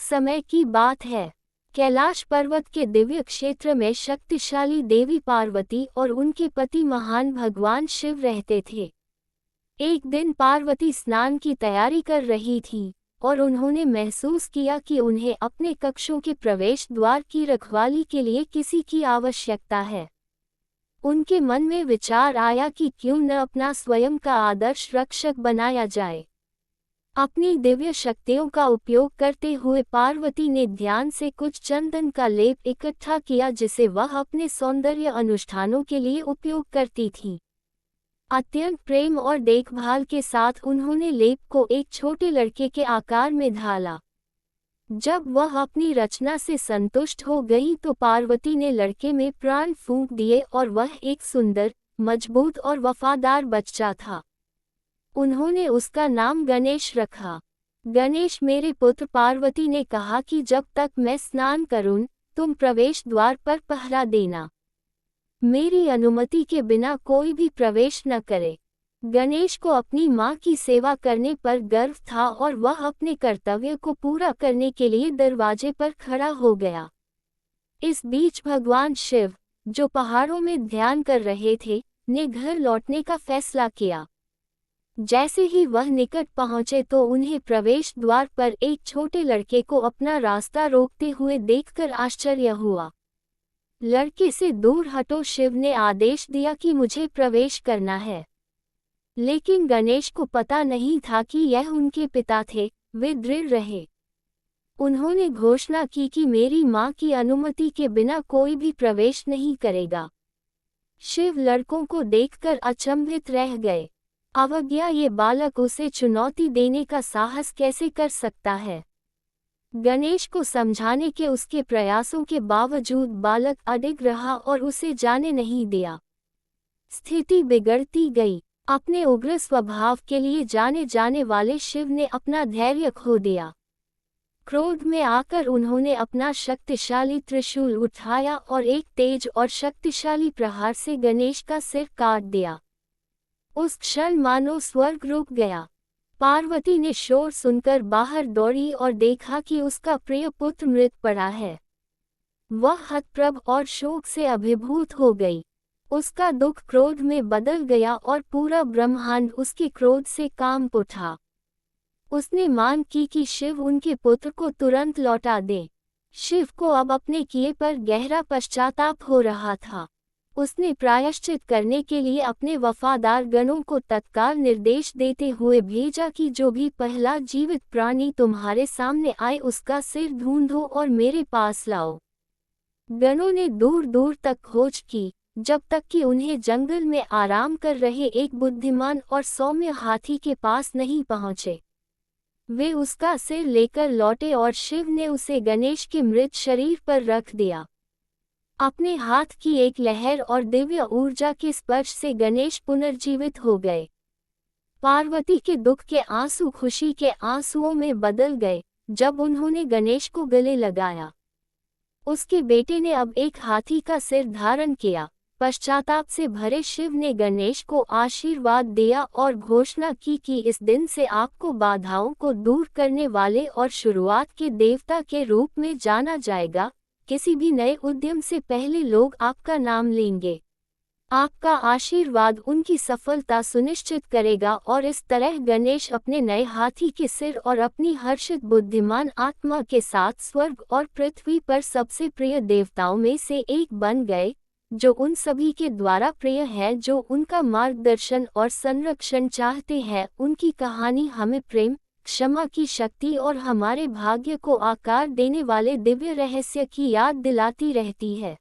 समय की बात है। कैलाश पर्वत के दिव्य क्षेत्र में शक्तिशाली देवी पार्वती और उनके पति महान भगवान शिव रहते थे। एक दिन पार्वती स्नान की तैयारी कर रही थी और उन्होंने महसूस किया कि उन्हें अपने कक्षों के प्रवेश द्वार की रखवाली के लिए किसी की आवश्यकता है। उनके मन में विचार आया कि क्यों न अपना स्वयं का आदर्श रक्षक बनाया जाए। अपनी दिव्य शक्तियों का उपयोग करते हुए पार्वती ने ध्यान से कुछ चंदन का लेप इकट्ठा किया जिसे वह अपने सौंदर्य अनुष्ठानों के लिए उपयोग करती थी। अत्यंत प्रेम और देखभाल के साथ उन्होंने लेप को एक छोटे लड़के के आकार में ढाला। जब वह अपनी रचना से संतुष्ट हो गई तो पार्वती ने लड़के में प्राण फूंक दिए और वह एक सुंदर, मजबूत और वफादार बच्चा था। उन्होंने उसका नाम गणेश रखा। गणेश मेरे पुत्र, पार्वती ने कहा कि जब तक मैं स्नान करूं, तुम प्रवेश द्वार पर पहरा देना। मेरी अनुमति के बिना कोई भी प्रवेश न करे। गणेश को अपनी माँ की सेवा करने पर गर्व था और वह अपने कर्तव्य को पूरा करने के लिए दरवाजे पर खड़ा हो गया। इस बीच भगवान शिव, जो पहाड़ों में ध्यान कर रहे थे, ने घर लौटने का फैसला किया। जैसे ही वह निकट पहुंचे तो उन्हें प्रवेश द्वार पर एक छोटे लड़के को अपना रास्ता रोकते हुए देखकर आश्चर्य हुआ। लड़के से दूर हटो, शिव ने आदेश दिया कि मुझे प्रवेश करना है। लेकिन गणेश को पता नहीं था कि यह उनके पिता थे। वे दृढ़ रहे। उन्होंने घोषणा की कि मेरी माँ की अनुमति के बिना कोई भी प्रवेश नहीं करेगा। शिव लड़कों को देखकर अचंभित रह गए। अवज्ञा, ये बालक उसे चुनौती देने का साहस कैसे कर सकता है। गणेश को समझाने के उसके प्रयासों के बावजूद बालक अडिग रहा और उसे जाने नहीं दिया। स्थिति बिगड़ती गई। अपने उग्र स्वभाव के लिए जाने जाने वाले शिव ने अपना धैर्य खो दिया। क्रोध में आकर उन्होंने अपना शक्तिशाली त्रिशूल उठाया और एक तेज और शक्तिशाली प्रहार से गणेश का सिर काट दिया। उस क्षण मानो स्वर्ग रुक गया। पार्वती ने शोर सुनकर बाहर दौड़ी और देखा कि उसका प्रिय पुत्र मृत पड़ा है। वह हतप्रभ और शोक से अभिभूत हो गई। उसका दुख क्रोध में बदल गया और पूरा ब्रह्मांड उसके क्रोध से कांप उठा। उसने मांग की कि शिव उनके पुत्र को तुरंत लौटा दे। शिव को अब अपने किए पर गहरा पश्चाताप हो रहा था। उसने प्रायश्चित करने के लिए अपने वफादार गणों को तत्काल निर्देश देते हुए भेजा कि जो भी पहला जीवित प्राणी तुम्हारे सामने आए उसका सिर ढूंढो और मेरे पास लाओ। गणों ने दूर दूर तक खोज की, जब तक कि उन्हें जंगल में आराम कर रहे एक बुद्धिमान और सौम्य हाथी के पास नहीं पहुंचे। वे उसका सिर लेकर लौटे और शिव ने उसे गणेश के मृत शरीर पर रख दिया। अपने हाथ की एक लहर और दिव्य ऊर्जा के स्पर्श से गणेश पुनर्जीवित हो गए। पार्वती के दुख के आंसू खुशी के आंसुओं में बदल गए जब उन्होंने गणेश को गले लगाया। उसके बेटे ने अब एक हाथी का सिर धारण किया। पश्चाताप से भरे शिव ने गणेश को आशीर्वाद दिया और घोषणा की कि इस दिन से आपको बाधाओं को दूर करने वाले और शुरुआत के देवता के रूप में जाना जाएगा। किसी भी नए उद्यम से पहले लोग आपका नाम लेंगे। आपका आशीर्वाद उनकी सफलता सुनिश्चित करेगा और इस तरह गणेश अपने नए हाथी के सिर और अपनी हर्षित बुद्धिमान आत्मा के साथ स्वर्ग और पृथ्वी पर सबसे प्रिय देवताओं में से एक बन गए, जो उन सभी के द्वारा प्रिय है जो उनका मार्गदर्शन और संरक्षण चाहते हैं। उनकी कहानी हमें प्रेम, क्षमा की शक्ति और हमारे भाग्य को आकार देने वाले दिव्य रहस्य की याद दिलाती रहती है।